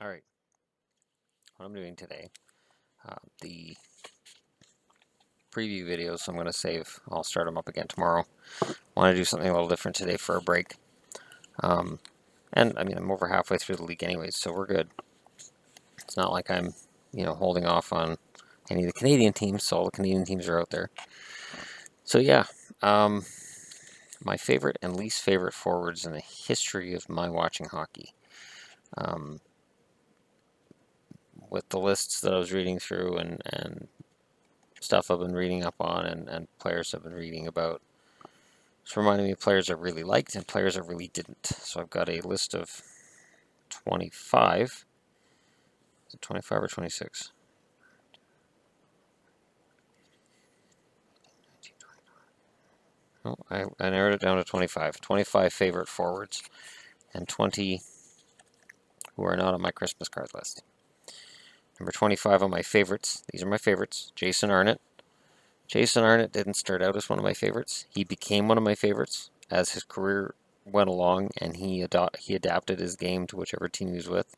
All right, what I'm doing today, the preview videos I'm going to save. I'll start them up again tomorrow. I want to do something a little different today for a break. Um, and I mean, I'm over halfway through the league anyways, so we're good. It's not like I'm, holding off on any of the Canadian teams, so all the Canadian teams are out there. So yeah, um, my favorite and least favorite forwards in the history of my watching hockey. Um, with the lists that I was reading through and stuff I've been reading up on and players I've been reading about, it's reminding me of players I really liked and players I really didn't. So I've got a list of 25. Is it 25 or 26? Oh, I narrowed it down to 25. 25 favorite forwards and 20 who are not on my Christmas card list. Number 25 on my favorites. These are my favorites. Jason Arnott. Jason Arnott didn't start out as one of my favorites. He became one of my favorites as his career went along, and he adapted his game to whichever team he was with,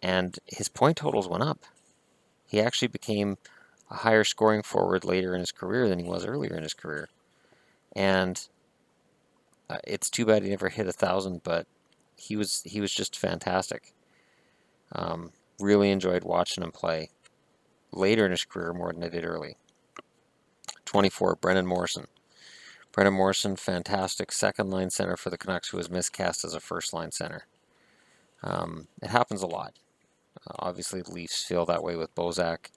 and his point totals went up. He actually became a higher scoring forward later in his career than he was earlier in his career. And it's too bad he never hit 1,000, but he was just fantastic. Really enjoyed watching him play later in his career more than I did early. 24, Brendan Morrison. Brendan Morrison, fantastic second line center for the Canucks, who was miscast as a first line center. It happens a lot. Obviously, the Leafs feel that way with Bozak,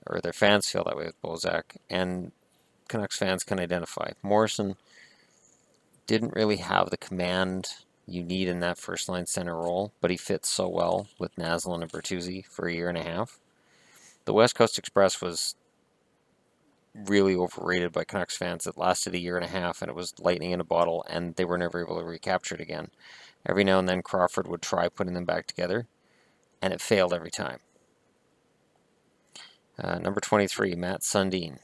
or their fans feel that way with Bozak, and Canucks fans can identify. Morrison didn't really have the command you need in that first line center role, but he fits so well with Naslund and Bertuzzi for a year and a half. The West Coast Express was really overrated by Canucks fans. It lasted a year and a half, and it was lightning in a bottle, and they were never able to recapture it again. Every now and then Crawford would try putting them back together, and it failed every time. Number 23, Matt Sundin.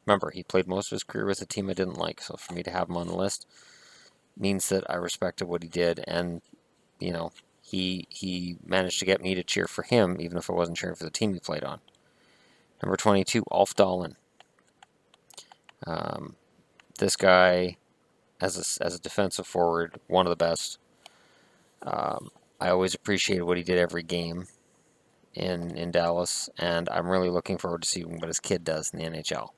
Remember, he played most of his career with a team I didn't like, so for me to have him on the list means that I respected what he did, and, he managed to get me to cheer for him, even if I wasn't cheering for the team he played on. Number 22, Ulf Dahlin. This guy, as a defensive forward, one of the best. I always appreciated what he did every game in Dallas, and I'm really looking forward to seeing what his kid does in the NHL.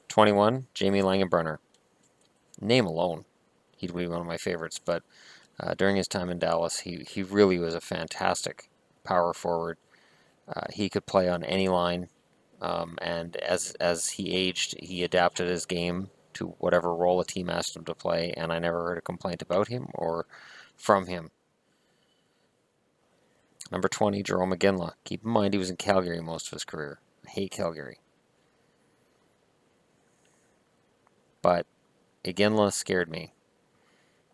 21, Jamie Langenbrunner. Name alone, he'd be one of my favorites, but during his time in Dallas, he really was a fantastic power forward. He could play on any line, and as he aged, he adapted his game to whatever role a team asked him to play, and I never heard a complaint about him or from him. Number 20, Jerome McGinley. Keep in mind he was in Calgary most of his career. I hate Calgary. But Iginla scared me.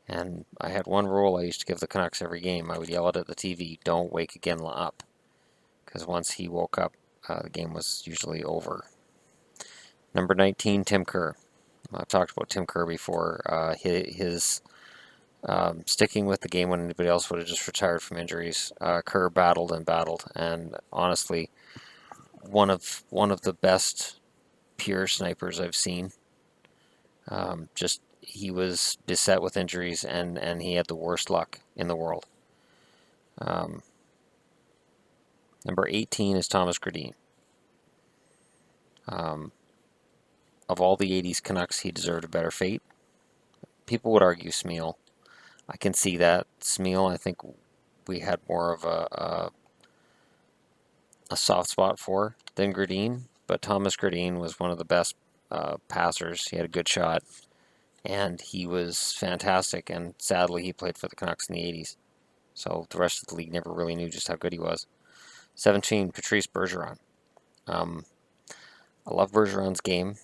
And I had one rule I used to give the Canucks every game. I would yell it at the TV, don't wake Iginla up. Because once he woke up, the game was usually over. Number 19, Tim Kerr. I've talked about Tim Kerr before. His sticking with the game when anybody else would have just retired from injuries. Kerr battled and battled, and honestly, one of the best pure snipers I've seen. Just he was beset with injuries, and he had the worst luck in the world. Number 18 is Thomas Gradin. Of all the 80s Canucks, he deserved a better fate. People would argue Smeal. I can see that. Smeal, I think we had more of a soft spot for than Gradin, but Thomas Gradin was one of the best passers. He had a good shot, and he was fantastic, and sadly he played for the Canucks in the 80s. So the rest of the league never really knew just how good he was. 17, Patrice Bergeron. I love Bergeron's game.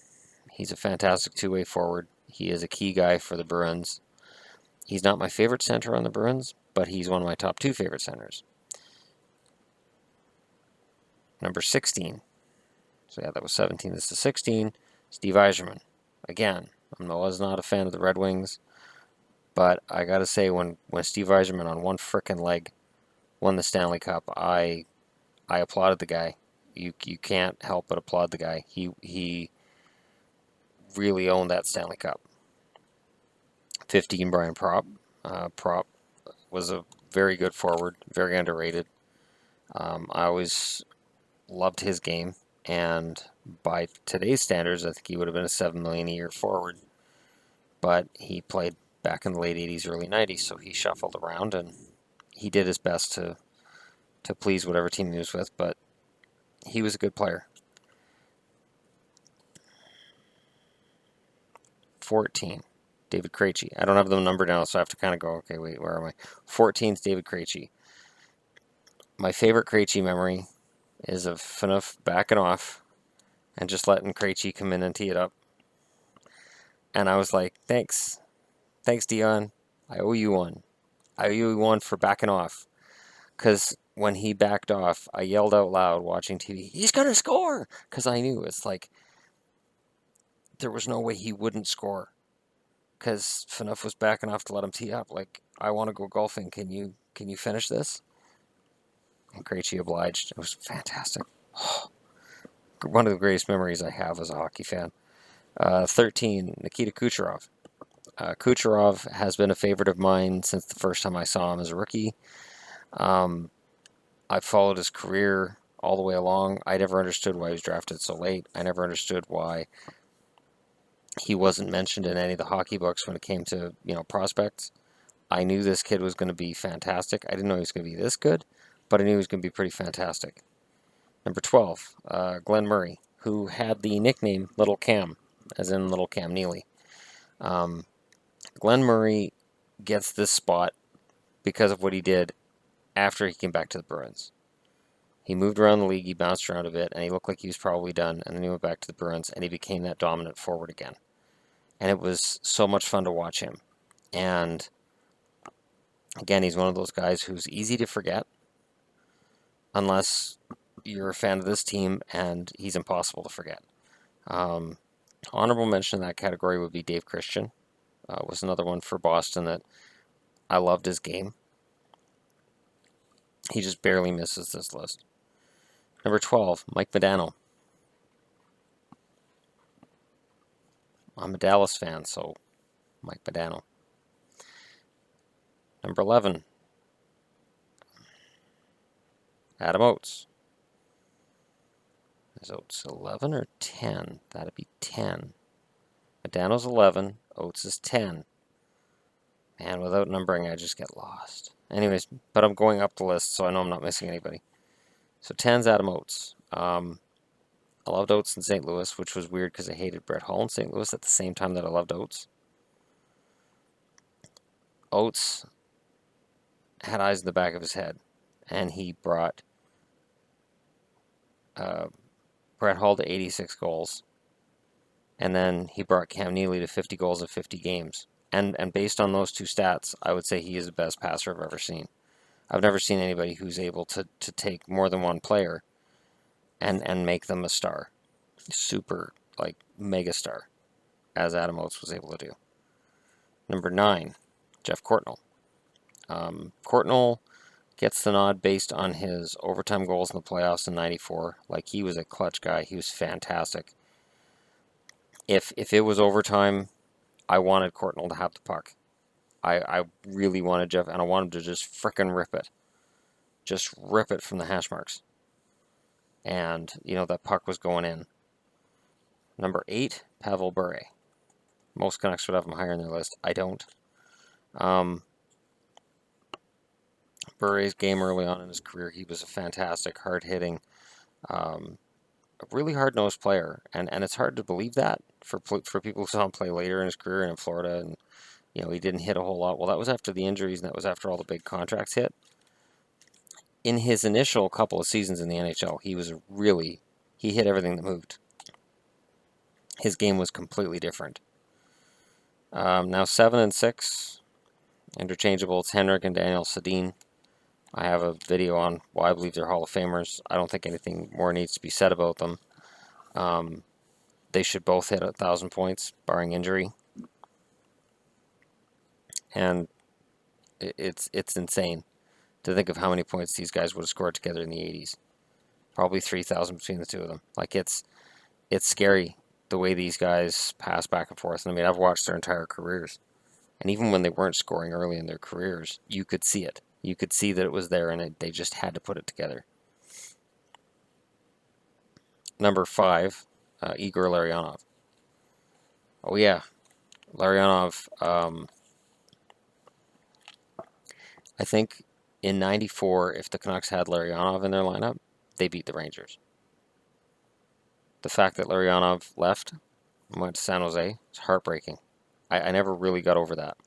He's a fantastic two-way forward. He is a key guy for the Bruins. He's not my favorite center on the Bruins, but he's one of my top 2 favorite centers. Number 16. So yeah, that was 17. This is 16. Steve Yzerman. Again, I was not a fan of the Red Wings, But I gotta say, when Steve Yzerman on one frickin' leg won the Stanley Cup, I applauded the guy. You can't help but applaud the guy. He really owned that Stanley Cup. 15, Brian Prop. Prop was a very good forward, very underrated. I always loved his game, and by today's standards, I think he would have been a $7 million a year forward. But he played back in the late '80s, early '90s, so he shuffled around and he did his best to please whatever team he was with. But he was a good player. 14, David Krejci. I don't have the number now, so I have to kind of go, okay, wait, where am I? 14th, David Krejci. My favorite Krejci memory is of Phaneuf backing off and just letting Krejci come in and tee it up. And I was like, thanks. Thanks, Dion. I owe you one. I owe you one for backing off. Because when he backed off, I yelled out loud watching TV, he's going to score! Because I knew it's like, there was no way he wouldn't score. Because Phaneuf was backing off to let him tee up. Like, I want to go golfing. Can you finish this? And Krejci obliged. It was fantastic. One of the greatest memories I have as a hockey fan. 13, Nikita Kucherov. Kucherov has been a favorite of mine since the first time I saw him as a rookie. I've followed his career all the way along. I never understood why he was drafted so late. I never understood why he wasn't mentioned in any of the hockey books when it came to, prospects. I knew this kid was going to be fantastic. I didn't know he was going to be this good, but I knew he was going to be pretty fantastic. Number 12, Glenn Murray, who had the nickname Little Cam, as in Little Cam Neely. Glenn Murray gets this spot because of what he did after he came back to the Bruins. He moved around the league, he bounced around a bit, and he looked like he was probably done, and then he went back to the Bruins, and he became that dominant forward again. And it was so much fun to watch him. And again, he's one of those guys who's easy to forget, unless you're a fan of this team, and he's impossible to forget. Honorable mention in that category would be Dave Christian. Was another one for Boston that I loved his game. He just barely misses this list. Number 12, Mike Modano. I'm a Dallas fan, so Mike Modano. Number 11, Adam Oates. Is Oates 11 or 10? That'd be 10. Modano's 11, Oates is 10. Man, without numbering, I just get lost. Anyways, but I'm going up the list, so I know I'm not missing anybody. So 10's Adam Oates. I loved Oates in St. Louis, which was weird because I hated Brett Hull in St. Louis at the same time that I loved Oates. Oates had eyes in the back of his head, and he brought Brett Hull to 86 goals, and then he brought Cam Neely to 50 goals in 50 games. And based on those two stats, I would say he is the best passer I've ever seen. I've never seen anybody who's able to take more than one player and make them a star. Super, mega star, as Adam Oates was able to do. Number 9, Jeff Courtnall. Courtnall gets the nod based on his overtime goals in the playoffs in '94. Like, he was a clutch guy. He was fantastic. If it was overtime, I wanted Courtnall to have the puck. I really wanted Jeff, and I wanted him to just frickin' rip it. Just rip it from the hash marks. And, that puck was going in. Number 8, Pavel Bure. Most Canucks would have him higher on their list. I don't. Bure's game early on in his career, he was a fantastic, hard-hitting, a really hard-nosed player. And it's hard to believe that for people who saw him play later in his career and in Florida. And, he didn't hit a whole lot. Well, that was after the injuries, and that was after all the big contracts hit. In his initial couple of seasons in the NHL, he hit everything that moved. His game was completely different. Now 7 and 6, interchangeable. It's Henrik and Daniel Sedin. I have a video on why I believe they're Hall of Famers. I don't think anything more needs to be said about them. They should both hit 1,000 points, barring injury. And it's insane to think of how many points these guys would have scored together in the 80s. Probably 3,000 between the two of them. Like, it's scary the way these guys pass back and forth. And I mean, I've watched their entire careers. And even when they weren't scoring early in their careers, you could see it. You could see that it was there, and they just had to put it together. Number 5, Igor Larionov. Oh yeah, Larionov. I think in '94, if the Canucks had Larionov in their lineup, they beat the Rangers. The fact that Larionov left and went to San Jose is heartbreaking. I never really got over that.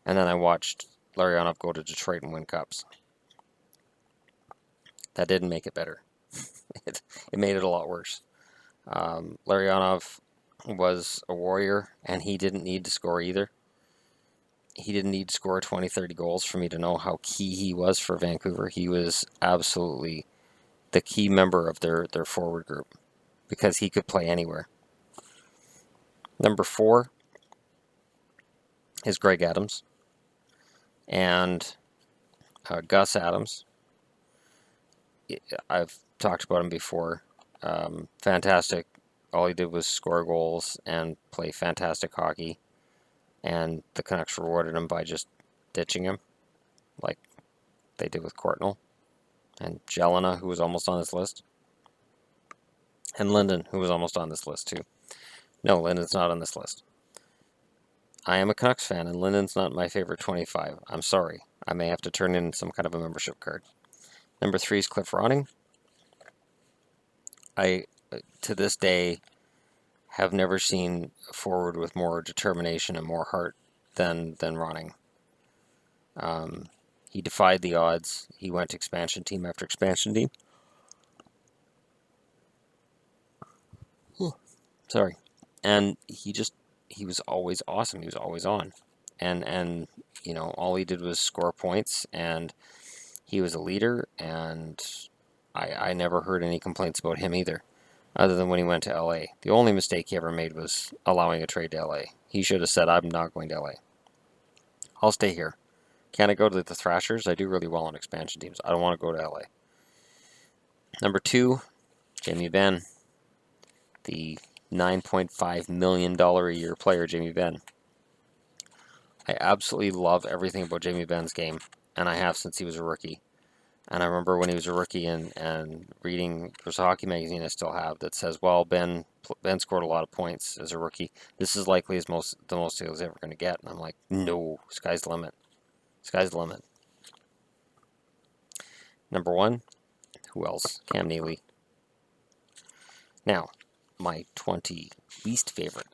And then I watched Larionov go to Detroit and win cups. That didn't make it better. it made it a lot worse. Larionov was a warrior, and he didn't need to score either. He didn't need to score 20, 30 goals for me to know how key he was for Vancouver. He was absolutely the key member of their forward group because he could play anywhere. Number 4 is Greg Adams and Gus Adams. I've talked about him before. Fantastic. All he did was score goals and play fantastic hockey. And the Canucks rewarded him by just ditching him, like they did with Courtnall and Jelena, who was almost on this list, and Linden, who was almost on this list too. No, Linden's not on this list. I am a Canucks fan, and Linden's not my favorite 25. I'm sorry. I may have to turn in some kind of a membership card. Number 3 is Cliff Ronning. I, to this day, have never seen a forward with more determination and more heart than Ronning. He defied the odds. He went to expansion team after expansion team. Sorry. And he was always awesome. He was always on. And you know, all he did was score points, and he was a leader, and I never heard any complaints about him either, other than when he went to LA. The only mistake he ever made was allowing a trade to LA. He should have said, I'm not going to LA. I'll stay here. Can I go to the Thrashers? I do really well on expansion teams. I don't want to go to LA. Number 2, Jamie Benn. The $9.5 million a year player, Jamie Benn. I absolutely love everything about Jamie Benn's game, and I have since he was a rookie. And I remember when he was a rookie and reading, there's a hockey magazine I still have that says, well, Ben scored a lot of points as a rookie. This is likely the most he was ever going to get. And I'm like, no, sky's the limit. Sky's the limit. Number 1, who else? Cam Neely. Now, my 20 least favorite.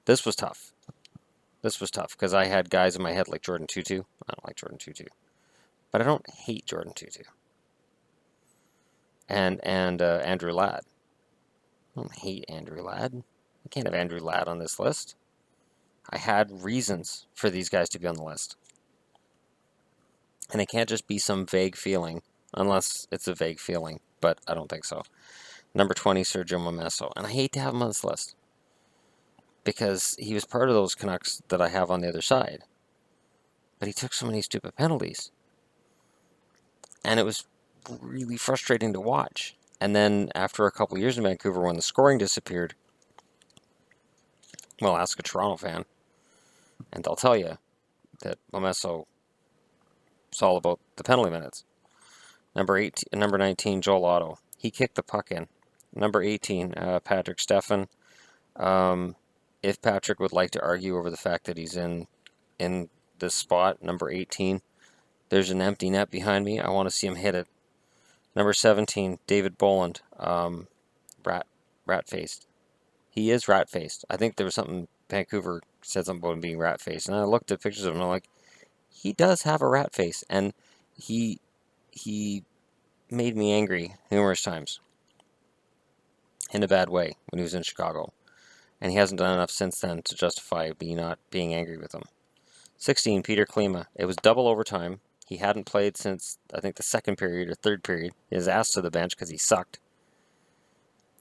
This was tough. Because I had guys in my head like Jordan Tutu. I don't like Jordan Tutu. But I don't hate Jordan Tutu. And Andrew Ladd. I don't hate Andrew Ladd. I can't have Andrew Ladd on this list. I had reasons for these guys to be on the list. And it can't just be some vague feeling, unless it's a vague feeling, but I don't think so. Number 20, Sergio Momesso. And I hate to have him on this list, because he was part of those Canucks that I have on the other side. But he took so many stupid penalties. And it was really frustrating to watch. And then after a couple years in Vancouver, when the scoring disappeared, well, ask a Toronto fan, and they'll tell you that Momesso is all about the penalty minutes. Number 19, Joel Otto. He kicked the puck in. Number 18, Patrick Steffen. If Patrick would like to argue over the fact that he's in this spot, number 18, there's an empty net behind me. I want to see him hit it. Number 17, David Boland. Rat-faced. He is rat-faced. I think there was something, Vancouver said something about him being rat-faced. And I looked at pictures of him and I'm like, he does have a rat face. And he made me angry numerous times. In a bad way when he was in Chicago. And he hasn't done enough since then to justify me not being angry with him. 16, Peter Klima. It was double overtime. He hadn't played since, I think, the second period or third period. He was asked to the bench because he sucked.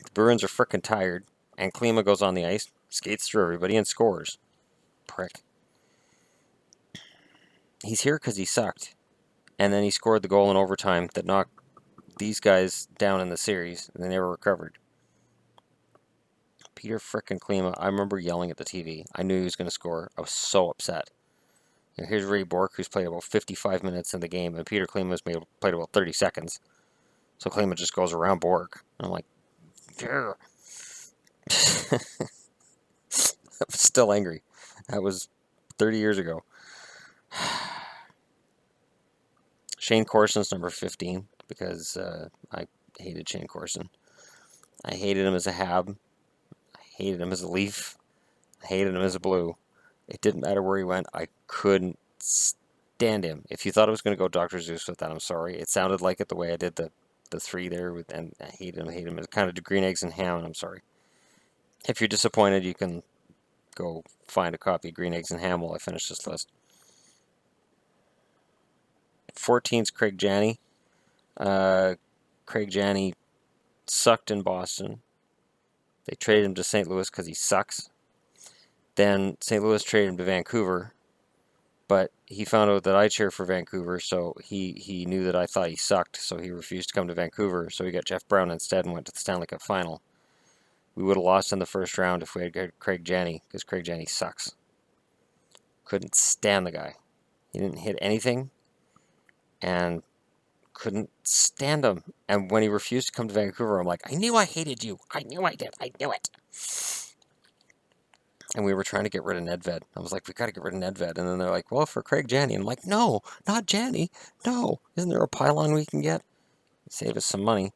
The Bruins are frickin' tired, and Klima goes on the ice, skates through everybody, and scores. Prick. He's here because he sucked. And then he scored the goal in overtime that knocked these guys down in the series, and they never recovered. Peter frickin' Klima, I remember yelling at the TV. I knew he was going to score. I was so upset. Here's Ray Bork, who's played about 55 minutes in the game, and Peter Klima's played about 30 seconds. So Klima just goes around Bork. I'm like, yeah. I'm still angry. That was 30 years ago. Shane Corson's number 15, because I hated Shane Corson. I hated him as a Hab. I hated him as a Leaf. I hated him as a Blue. It didn't matter where he went. I couldn't stand him. If you thought I was going to go Dr. Zeus with that, I'm sorry. It sounded like it the way I did the three there, and I hated him. It's kind of green eggs and ham, and I'm sorry. If you're disappointed, you can go find a copy of Green Eggs and Ham while I finish this list. 14's Craig Janney. Craig Janney sucked in Boston. They traded him to St. Louis because he sucks. Then St. Louis traded him to Vancouver, but he found out that I cheer for Vancouver, so he knew that I thought he sucked, so he refused to come to Vancouver, so he got Jeff Brown instead and went to the Stanley Cup Final. We would have lost in the first round if we had got Craig Janney, because Craig Janney sucks. Couldn't stand the guy. He didn't hit anything, and couldn't stand him. And when he refused to come to Vancouver, I'm like, I knew I hated you. I knew I did. I knew it. And we were trying to get rid of Nedved. I was like, we got to get rid of Nedved. And then they're like, well, for Craig Janney. And I'm like, no, not Janney. No. Isn't there a pylon we can get? Save us some money.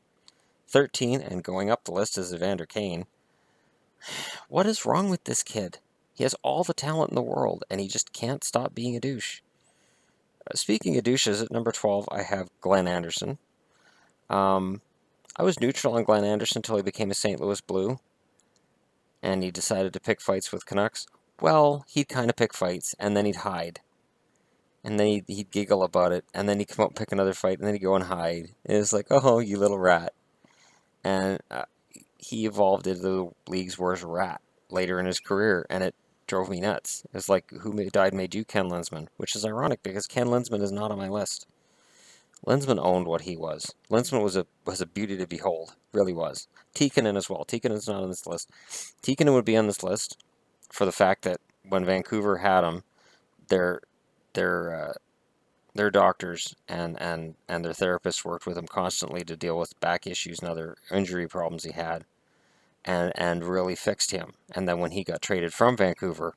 13, and going up the list is Evander Kane. What is wrong with this kid? He has all the talent in the world, and he just can't stop being a douche. Speaking of douches, at number 12, I have Glenn Anderson. I was neutral on Glenn Anderson until he became a St. Louis Blue, and he decided to pick fights with Canucks. Well, he'd kind of pick fights, and then he'd hide. And then he'd giggle about it, and then he'd come up and pick another fight, and then he'd go and hide. And it was like, oh, you little rat. And he evolved into the league's worst rat later in his career, and it drove me nuts. It's like, who died made you Ken Linsman? Which is ironic, because Ken Linsman is not on my list. Linsman owned what he was. Linsman was a beauty to behold. Really was. Tikkanen as well. Tikkanen's not on this list. Tikkanen would be on this list for the fact that when Vancouver had him, their doctors and their therapists worked with him constantly to deal with back issues and other injury problems he had, and really fixed him. And then when he got traded from Vancouver,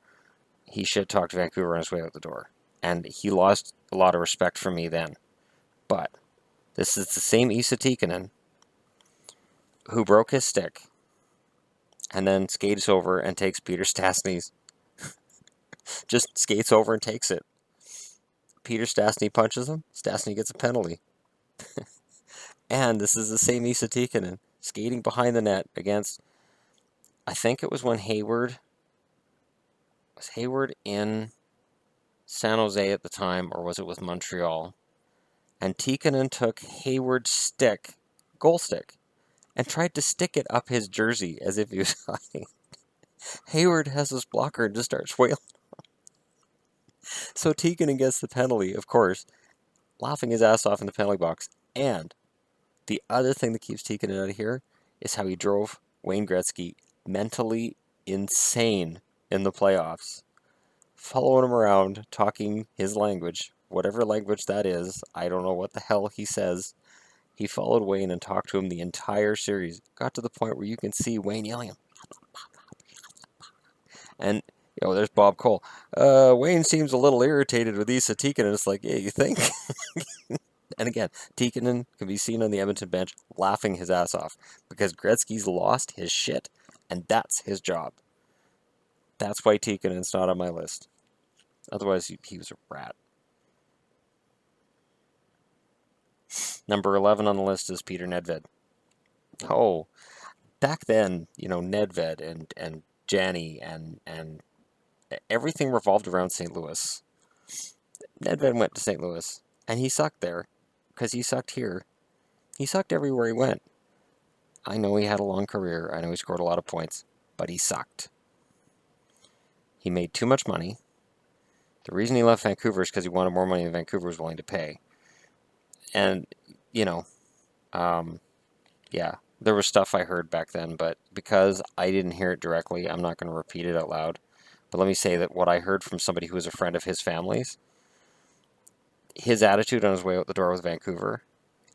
he shit-talked Vancouver on his way out the door. And he lost a lot of respect from me then. But this is the same Esa Tikkanen who broke his stick and then skates over and takes Peter Stastny's. Just skates over and takes it. Peter Stastny punches him. Stastny gets a penalty. And this is the same Esa Tikkanen skating behind the net against, I think it was when Hayward in San Jose at the time, or was it with Montreal? And Tikkanen took Hayward's stick, goal stick, and tried to stick it up his jersey as if he was hiding. Hayward has his blocker and just starts wailing. So Tikkanen gets the penalty, of course, laughing his ass off in the penalty box. And the other thing that keeps Tikkanen out of here is how he drove Wayne Gretzky mentally insane in the playoffs. Following him around, talking his language, whatever language that is, I don't know what the hell he says. He followed Wayne and talked to him the entire series. Got to the point where you can see Wayne yelling him. And, there's Bob Cole. Wayne seems a little irritated with Esa Tikkanen. It's like, yeah, you think? And again, Tikkanen can be seen on the Edmonton bench laughing his ass off because Gretzky's lost his shit, and that's his job. That's why Tikkanen's not on my list. Otherwise, he was a rat. Number 11 on the list is Peter Nedved. Oh, back then, Nedved and Janney and everything revolved around St. Louis. Nedved went to St. Louis, and he sucked there because he sucked here. He sucked everywhere he went. I know he had a long career. I know he scored a lot of points, but he sucked. He made too much money. The reason he left Vancouver is because he wanted more money than Vancouver was willing to pay. And, you know, yeah, there was stuff I heard back then, but because I didn't hear it directly, I'm not going to repeat it out loud. But let me say that what I heard from somebody who was a friend of his family's, his attitude on his way out the door with Vancouver,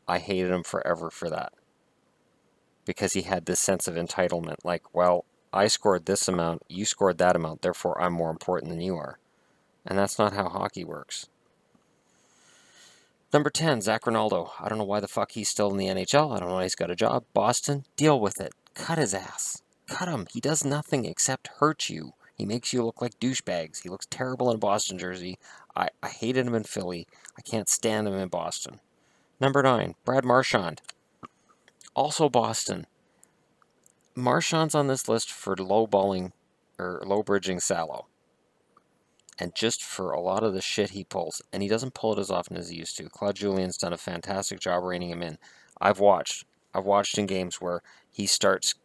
I hated him forever for that. Because he had this sense of entitlement, like, well, I scored this amount, you scored that amount, therefore I'm more important than you are. And that's not how hockey works. Number 10, Zach Ronaldo. I don't know why the fuck he's still in the NHL. I don't know why he's got a job. Boston, deal with it. Cut his ass. Cut him. He does nothing except hurt you. He makes you look like douchebags. He looks terrible in a Boston jersey. I hated him in Philly. I can't stand him in Boston. Number 9, Brad Marchand. Also Boston. Marchand's on this list for low-balling or low-bridging Salo. And just for a lot of the shit he pulls. And he doesn't pull it as often as he used to. Claude Julien's done a fantastic job reining him in. I've watched in games where he starts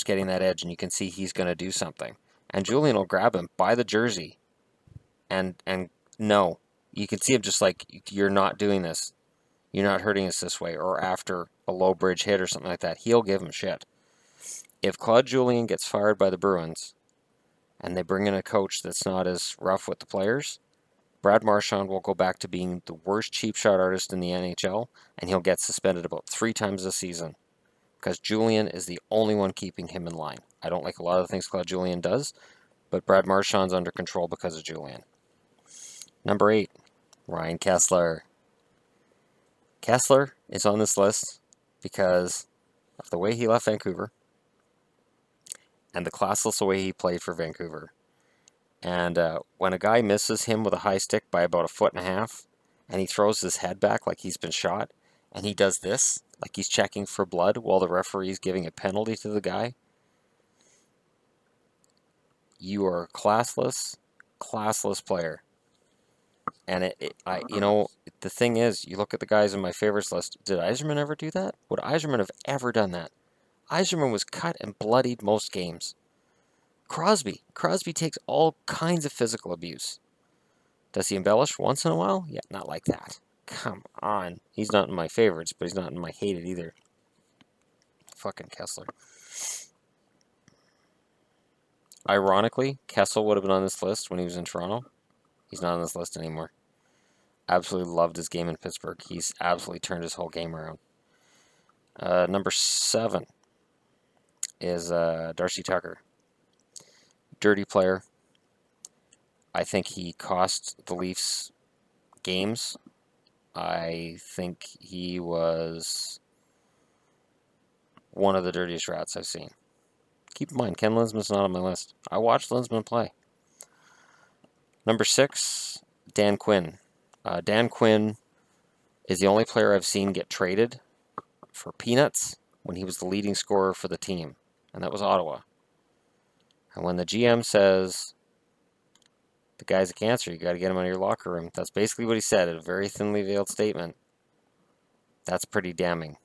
getting that edge and you can see he's going to do something. And Julien will grab him by the jersey. And no. You can see him just like, you're not doing this. You're not hurting us this way. Or after a low bridge hit or something like that, he'll give him shit. If Claude Julien gets fired by the Bruins and they bring in a coach that's not as rough with the players, Brad Marchand will go back to being the worst cheap shot artist in the NHL, and he'll get suspended about 3 times a season because Julien is the only one keeping him in line. I don't like a lot of the things Claude Julien does, but Brad Marchand's under control because of Julien. Number 8, Ryan Kesler. Kesler is on this list because of the way he left Vancouver and the classless way he played for Vancouver. And when a guy misses him with a high stick by about 1.5 feet, and he throws his head back like he's been shot, and he does this, like he's checking for blood while the referee's giving a penalty to the guy, you are a classless player. And the thing is, you look at the guys in my favorites list. Did Yzerman ever do that? Would Yzerman have ever done that? Yzerman was cut and bloodied most games. Crosby takes all kinds of physical abuse. Does he embellish once in a while? Yeah, not like that. Come on. He's not in my favorites, but he's not in my hated either. Fucking Kesler. Ironically, Kessel would have been on this list when he was in Toronto. He's not on this list anymore. Absolutely loved his game in Pittsburgh. He's absolutely turned his whole game around. Number 7 is Darcy Tucker. Dirty player. I think he cost the Leafs games. I think he was one of the dirtiest rats I've seen. Keep in mind, Ken Linseman's not on my list. I watched Linsman play. Number 6, Dan Quinn. Dan Quinn is the only player I've seen get traded for peanuts when he was the leading scorer for the team, and that was Ottawa. And when the GM says, the guy's a cancer, you got to get him out of your locker room, that's basically what he said, a very thinly veiled statement. That's pretty damning.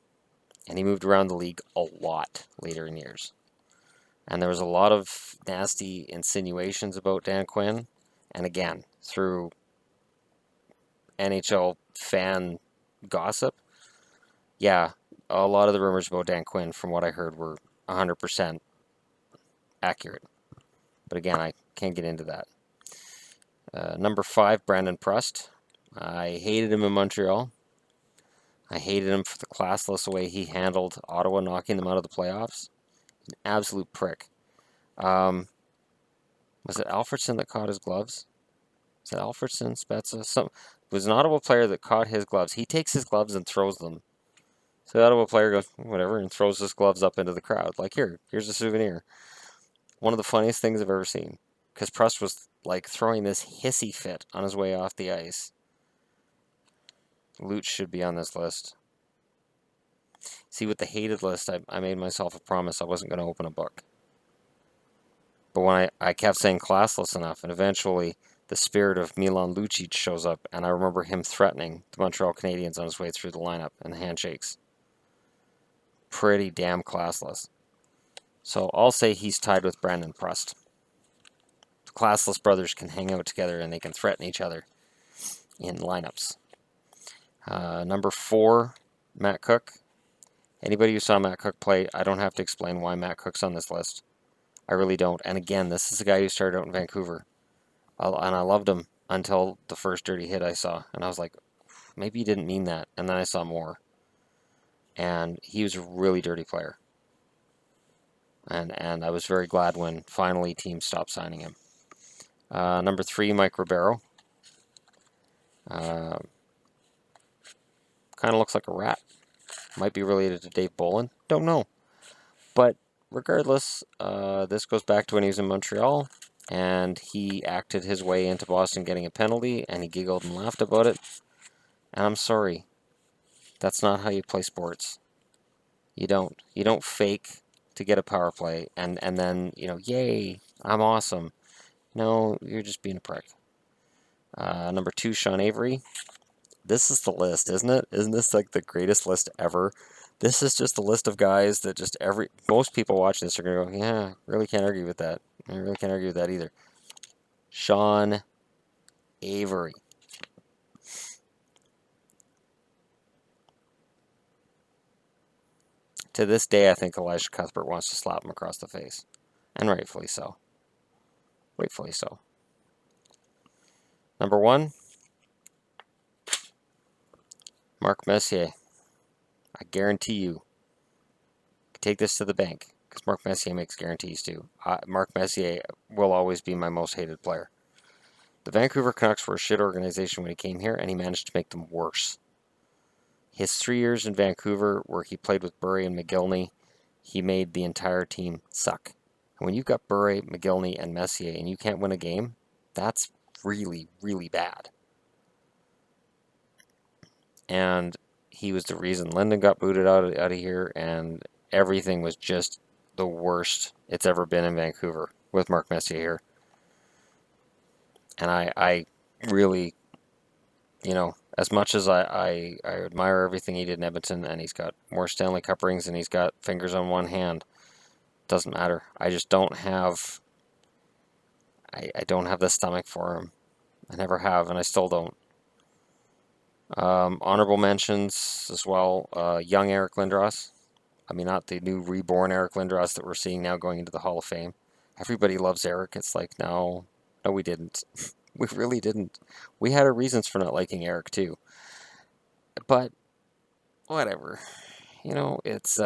And he moved around the league a lot later in years. And there was a lot of nasty insinuations about Dan Quinn. And again, through NHL fan gossip, yeah, a lot of the rumors about Dan Quinn, from what I heard, were 100% accurate. But again, I can't get into that. Number 5, Brandon Prust. I hated him in Montreal. I hated him for the classless way he handled Ottawa, knocking them out of the playoffs. An absolute prick. Was it Alfredson that caught his gloves? Is it Alfredson, Spezza? It was an Ottawa player that caught his gloves. He takes his gloves and throws them. So the Ottawa player goes, whatever, and throws his gloves up into the crowd. Like, here's a souvenir. One of the funniest things I've ever seen. Because Prust was, like, throwing this hissy fit on his way off the ice. Luch should be on this list. See, with the hated list, I made myself a promise I wasn't going to open a book. But when I kept saying classless enough, and eventually the spirit of Milan Lucic shows up, and I remember him threatening the Montreal Canadiens on his way through the lineup and the handshakes. Pretty damn classless. So I'll say he's tied with Brandon Prust. classless brothers can hang out together and they can threaten each other in lineups. Number 4, Matt Cook. Anybody who saw Matt Cook play, I don't have to explain why Matt Cook's on this list. I really don't. And again, this is a guy who started out in Vancouver. And I loved him until the first dirty hit I saw. And I was like, maybe he didn't mean that. And then I saw more. And he was a really dirty player. And I was very glad when finally teams stopped signing him. Number 3, Mike Ribeiro. Kind of looks like a rat. Might be related to Dave Bolin. Don't know. But regardless, this goes back to when he was in Montreal. And he acted his way into Boston getting a penalty. And he giggled and laughed about it. And I'm sorry. That's not how you play sports. You don't. You don't fake to get a power play. And then, yay, I'm awesome. No, you're just being a prick. Number 2, Sean Avery. This is the list, isn't it? Isn't this like the greatest list ever? This is just a list of guys that just most people watching this are going to go, yeah, really can't argue with that. I really can't argue with that either. Sean Avery. To this day, I think Elijah Cuthbert wants to slap him across the face. And rightfully so. Rightfully so. Number 1, Mark Messier. I guarantee you, take this to the bank, because Mark Messier makes guarantees too. Mark Messier will always be my most hated player. The Vancouver Canucks were a shit organization when he came here, and he managed to make them worse. His 3 years in Vancouver, where he played with Bure and McGillney, he made the entire team suck. And when you've got Bure, McGillney, and Messier, and you can't win a game, that's really, really bad. And he was the reason Linden got booted out of here, and everything was just the worst it's ever been in Vancouver with Mark Messier here. And I really, as much as I admire everything he did in Edmonton, and he's got more Stanley Cup rings and he's got fingers on one hand, doesn't matter. I just don't have, I don't have the stomach for him. I never have, and I still don't. Honorable mentions as well, young Eric Lindros. I mean, not the new reborn Eric Lindros that we're seeing now going into the Hall of Fame. Everybody loves Eric. It's like, no, we didn't. We really didn't. We had our reasons for not liking Eric, too. But, whatever. It's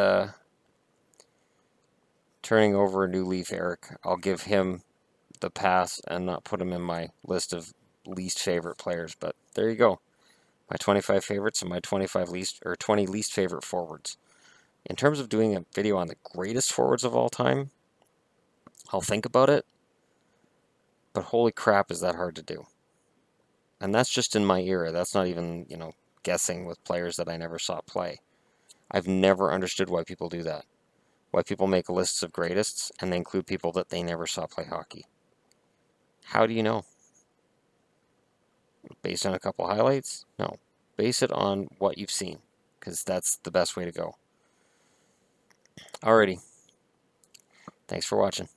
turning over a new leaf, Eric. I'll give him the pass and not put him in my list of least favorite players. But there you go. My 25 favorites and my 20 least favorite forwards. In terms of doing a video on the greatest forwards of all time, I'll think about it. But holy crap, is that hard to do. And that's just in my era. That's not even, guessing with players that I never saw play. I've never understood why people do that. Why people make lists of greatests and they include people that they never saw play hockey. How do you know? Based on a couple highlights? No. Base it on what you've seen, because that's the best way to go. Alrighty. Thanks for watching.